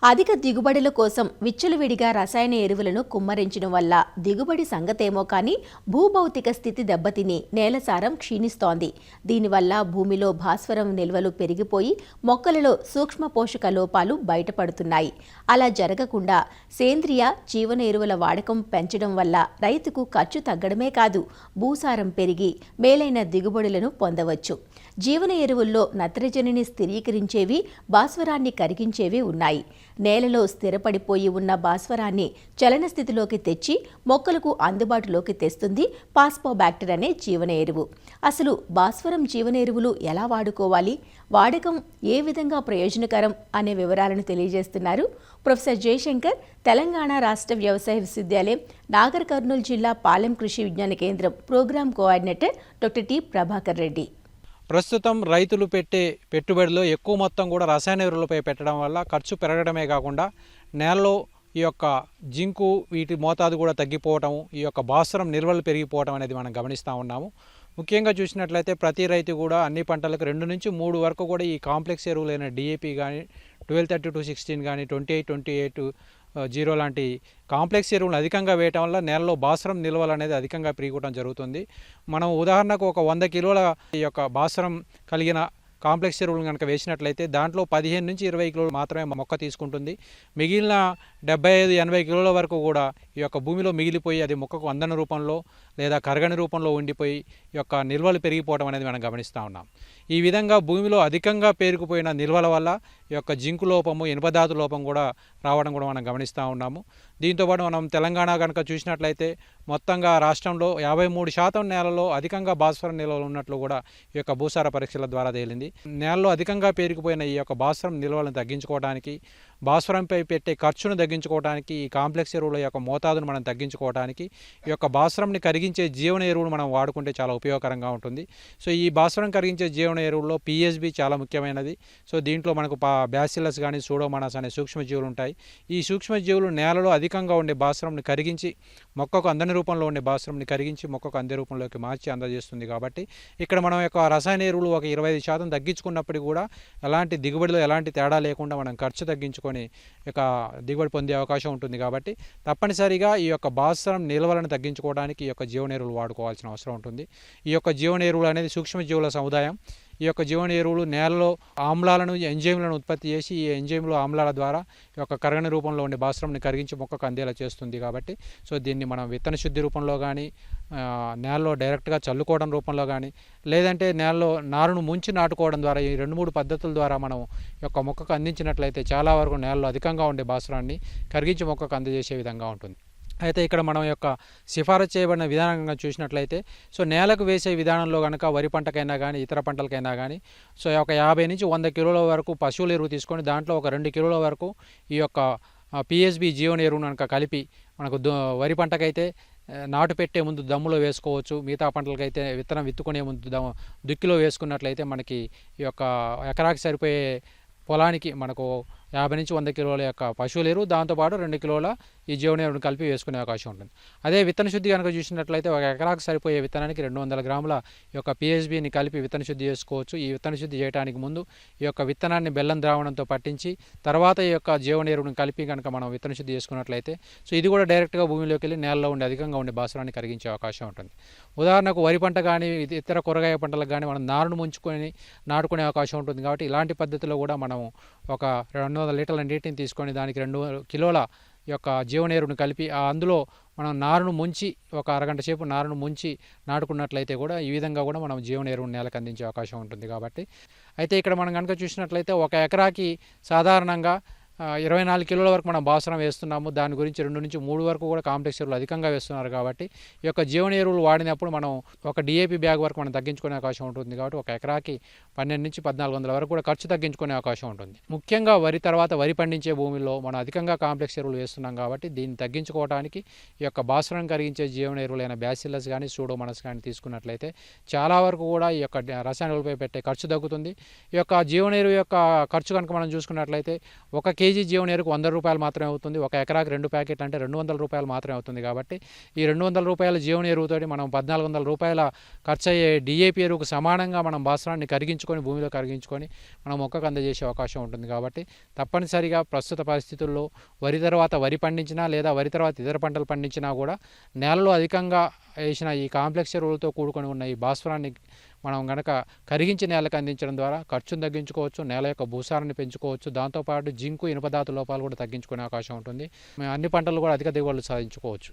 అధిక దిగుబడుల కోసం విచ్చలవిడిగా రసాయన ఎరువులను కుమ్మరించడం వల్ల దిగుబడి సంగతేమో కానీ భూభౌతిక స్థితి దెబ్బతిని నేల సారం క్షీణిస్తోంది. దీనివల్ల భూమిలో భాస్వరం నిల్వలు పెరిగిపోయి మొక్కలలో సూక్ష్మ పోషక లోపాలు బయటపడుతున్నాయి. అలా జరగకుండా సేంద్రియ జీవన ఎరువుల వాడకం పెంచడం వల్ల రైతుకు ఖర్చు తగ్గడమే కాదు, భూసారం పెరిగి మేలైన దిగుబడులను పొందవచ్చు. జీవన ఎరువుల్లో నత్రజనిని స్థిరీకరించేవి, భాస్వరాన్ని కరిగించేవి ఉన్నాయి. నేలలో స్థిరపడిపోయి ఉన్న భాస్వరాన్ని చలన స్థితిలోకి తెచ్చి మొక్కలకు అందుబాటులోకి తెస్తుంది పాస్పోబాక్టర్ అనే జీవన ఎరువు. అసలు భాస్వరం జీవన ఎరువులు ఎలా వాడుకోవాలి, వాడకం ఏ విధంగా ప్రయోజనకరం అనే వివరాలను తెలియజేస్తున్నారు ప్రొఫెసర్ జయశంకర్, తెలంగాణ రాష్ట్ర వ్యవసాయ విశ్వవిద్యాలయం నాగర్ కర్నూలు జిల్లా Palem Krishi Vigyan Kendram program coordinator doctor T Prabhakar Reddy. ప్రస్తుతం రైతులు పెట్టే పెట్టుబడిలో ఎక్కువ మొత్తం కూడా రసాయన ఎరువులపై పెట్టడం వల్ల ఖర్చు పెరగడమే కాకుండా నేలలో ఈ యొక్క జింకు వీటి మోతాదు కూడా తగ్గిపోవటం, ఈ యొక్క భాస్వరం నిల్వలు పెరిగిపోవడం అనేది మనం గమనిస్తూ ఉన్నాము. ముఖ్యంగా చూసినట్లయితే ప్రతి రైతు కూడా అన్ని పంటలకు 2 నుంచి 3 వరకు కూడా ఈ కాంప్లెక్స్ ఎరువులైన డిఏపి కానీ 12-32-16 కానీ 28-28-0 లాంటి కాంప్లెక్స్ ఎరువులను అధికంగా వేయటం వల్ల నేలలో భాస్వరం నిల్వలు అనేది అధికంగా పెరిగడం జరుగుతుంది. మనం ఉదాహరణకు ఒక 100 కిలోల ఈ యొక్క భాస్వరం కలిగిన కాంప్లెక్స్ ఎరువులను కనుక వేసినట్లయితే దాంట్లో 15 నుంచి 20 కిలోలు మాత్రమే మొక్క తీసుకుంటుంది. మిగిలిన 75-80 కిలోల వరకు కూడా ఈ యొక్క భూమిలో మిగిలిపోయి అది మొక్కకు అందని రూపంలో లేదా కరగని రూపంలో ఉండిపోయి ఈ యొక్క నిల్వలు పెరిగిపోవడం అనేది మనం గమనిస్తూ ఉన్నాం. ఈ విధంగా భూమిలో అధికంగా పేరుకుపోయిన నిల్వల వల్ల ఈ యొక్క జింకు లోపము, ఇనుపధాతు లోపం కూడా రావడం కూడా మనం గమనిస్తూ ఉన్నాము. దీంతోపాటు మనం తెలంగాణ కనుక చూసినట్లయితే మొత్తంగా రాష్ట్రంలో 53% నేలలో అధికంగా భాస్వరం నిల్వలు ఉన్నట్లు కూడా ఈ యొక్క భూసార పరీక్షల ద్వారా తేలింది. నేలలో అధికంగా పేరుకుపోయిన ఈ యొక్క భాస్వరం నిల్వలను తగ్గించుకోవడానికి, భాస్వరంపై పెట్టే ఖర్చును తగ్గించుకోవడానికి, ఈ కాంప్లెక్స్ ఎరువుల యొక్క మోతాదును మనం తగ్గించుకోవడానికి ఈ యొక్క భాస్వరంని కరిగించే జీవన ఎరువును మనం వాడుకుంటే చాలా ఉపయోగకరంగా ఉంటుంది. సో ఈ భాస్వరం కరిగించే జీవన ఎరువుల్లో పిఎస్బి చాలా ముఖ్యమైనది. సో దీంట్లో మనకు బ్యాసిల్లస్ కానీ సూడోమోనాస్ అనే సూక్ష్మజీవులు ఉంటాయి. ఈ సూక్ష్మజీవులు నేలలో అధికంగా ఉండే భాస్వరంని కరిగించి మొక్కకు అందని రూపంలో ఉండే భాస్వరంని కరిగించి మొక్కకు అందే రూపంలోకి మార్చి అందజేస్తుంది. కాబట్టి ఇక్కడ మనం యొక్క రసాయన ఎరువులు ఒక 25% తగ్గించుకున్నప్పటికీ కూడా ఎలాంటి దిగుబడిలో ఎలాంటి తేడా లేకుండా మనం ఖర్చు తగ్గించుకొని ఇక దిగుబడి పొందే అవకాశం ఉంటుంది. కాబట్టి తప్పనిసరిగా ఈ యొక్క భాస్వరం నిల్వలను తగ్గించుకోవడానికి ఈ యొక్క జీవన ఎరువులు వాడుకోవాల్సిన అవసరం ఉంటుంది. ఈ యొక్క జీవన ఎరువులు అనేది సూక్ష్మజీవుల సముదాయం. ఈ యొక్క జీవన ఎరువులు నేలలో ఆమ్లాలను, ఎంజైమ్లను ఉత్పత్తి చేసి ఈ ఎంజైమ్లు ఆమ్లాల ద్వారా ఈ యొక్క కరగని రూపంలో ఉండే భాస్వరంని కరిగించి మొక్కకు అందేలా చేస్తుంది. కాబట్టి సో దీన్ని మనం విత్తన శుద్ధి రూపంలో కానీ, నేలలో డైరెక్ట్గా చల్లుకోవడం రూపంలో కానీ, లేదంటే నేలలో నారును ముంచి నాటుకోవడం ద్వారా ఈ 2-3 పద్ధతుల ద్వారా మనం ఈ యొక్క మొక్కకు అందించినట్లయితే చాలా వరకు నేలలో అధికంగా ఉండే భాస్వరాన్ని కరిగించి మొక్కకు అందజేసే విధంగా ఉంటుంది. అయితే ఇక్కడ మనం యొక్క సిఫారసు చేయబడిన విధానంగా చూసినట్లయితే సో నేలకు వేసే విధానంలో కనుక వరి పంటకైనా కానీ ఇతర పంటలకైనా కానీ సో ఒక 50 నుంచి 100 కిలోల వరకు పశువుల ఎరువు తీసుకొని దాంట్లో ఒక 2 కిలోల వరకు ఈ యొక్క పిఎస్బి జీవన ఎరువును కనుక కలిపి మనకు వరి పంటకైతే నాటు పెట్టే ముందు దమ్ములో వేసుకోవచ్చు. మిగతా పంటలకైతే విత్తనం విత్తుకునే ముందు దుక్కిలో వేసుకున్నట్లయితే మనకి ఈ యొక్క ఎకరాకి సరిపోయే పొలానికి మనకు 50 నుంచి 100 కిలోల యొక్క పశువుల ఎరువు, దాంతోపాటు 2 కిలోల ఈ జీవన ఎరువును కలిపి వేసుకునే అవకాశం ఉంటుంది. అదే విత్తన శుద్ధి కనుక చూసినట్లయితే ఒక ఎకరాకు సరిపోయే విత్తనానికి 200 గ్రాముల ఈ యొక్క పిఎస్బిని కలిపి విత్తన శుద్ధి చేసుకోవచ్చు. ఈ విత్తన శుద్ధి చేయడానికి ముందు ఈ యొక్క విత్తనాన్ని బెల్లం ద్రావణంతో పట్టించి తర్వాత ఈ యొక్క జీవన ఎరువును కలిపి కనుక మనం విత్తన శుద్ధి చేసుకున్నట్లయితే సో ఇది కూడా డైరెక్ట్గా భూమిలోకి వెళ్ళి నేలలో ఉండే అధికంగా ఉండే భాస్వరాన్ని కరిగించే అవకాశం ఉంటుంది. ఉదాహరణకు వరి పంట కానీ ఇతర కూరగాయ పంటలకు కానీ మనం నారును ముంచుకొని నాటుకునే అవకాశం ఉంటుంది. కాబట్టి ఇలాంటి పద్ధతిలో కూడా మనం ఒక 200 లీటర్ల నీటిని తీసుకొని దానికి 2 కిలోల యొక్క జీవన ఎరువును కలిపి అందులో మనం నారును ముంచి ఒక అరగంట సేపు నారును ముంచి నాటుకున్నట్లయితే కూడా ఈ విధంగా కూడా మనం జీవన ఎరువును నేలకు అందించే అవకాశం ఉంటుంది. కాబట్టి అయితే ఇక్కడ మనం కనుక చూసినట్లయితే ఒక ఎకరాకి సాధారణంగా 24 కిలోల వరకు మనం భాస్వరం వేస్తున్నాము. దాని గురించి 2 నుంచి 3 వరకు కూడా కాంప్లెక్స్ ఎరువులు అధికంగా వేస్తున్నారు. కాబట్టి ఈ యొక్క జీవన ఎరువులు వాడినప్పుడు మనం ఒక డిఏపి బ్యాగ్ వరకు మనం తగ్గించుకునే అవకాశం ఉంటుంది. కాబట్టి ఒక ఎకరాకి 12 నుంచి 1400 వరకు కూడా ఖర్చు తగ్గించుకునే అవకాశం ఉంటుంది. ముఖ్యంగా వరి తర్వాత వరి పండించే భూమిలో మనం అధికంగా కాంప్లెక్స్ ఎరువులు వేస్తున్నాం. కాబట్టి దీన్ని తగ్గించుకోవడానికి ఈ యొక్క భాస్వరం కరిగించే జీవన ఎరువులైన బ్యాసిల్లస్ కానీ సూడోమోనాస్ కానీ తీసుకున్నట్లయితే చాలా వరకు కూడా ఈ యొక్క రసాయన ఎరువులపై పెట్టే ఖర్చు తగ్గుతుంది. ఈ యొక్క జీవన ఎరువు యొక్క ఖర్చు కనుక మనం చూసుకున్నట్లయితే 1 kg కేజీ జీవన ఎరుకు 100 రూపాయలు మాత్రమే అవుతుంది. 1 ఎకరాకి 2 ప్యాకెట్లు అంటే 200 రూపాయలు మాత్రమే అవుతుంది. కాబట్టి ఈ 200 రూపాయల జీవన ఎరువుతోటి మనం 1400 రూపాయల ఖర్చు అయ్యే డిఏపి ఎరువుకు సమానంగా మనం భాస్వరాన్ని కరిగించుకొని భూమిలో కరిగించుకొని మనం మొక్కకు అందజేసే అవకాశం ఉంటుంది. కాబట్టి తప్పనిసరిగా ప్రస్తుత పరిస్థితుల్లో వరి తర్వాత వరి పండించినా లేదా వరి తర్వాత ఇతర పంటలు పండించినా కూడా నేలలో అధికంగా వేసిన ఈ కాంప్లెక్స్ ఎరువులతో కూడుకొని ఉన్న ఈ భాస్వరాన్ని మనం గనక కరిగించి నేలకు అందించడం ద్వారా ఖర్చును తగ్గించుకోవచ్చు, నేల యొక్క భూసారాన్ని పెంచుకోవచ్చు. దాంతోపాటు జింకు ఇనుపధాతు లోపాలు కూడా తగ్గించుకునే అవకాశం ఉంటుంది. అన్ని పంటలు కూడా అధిక దిగుబడులు సాధించుకోవచ్చు.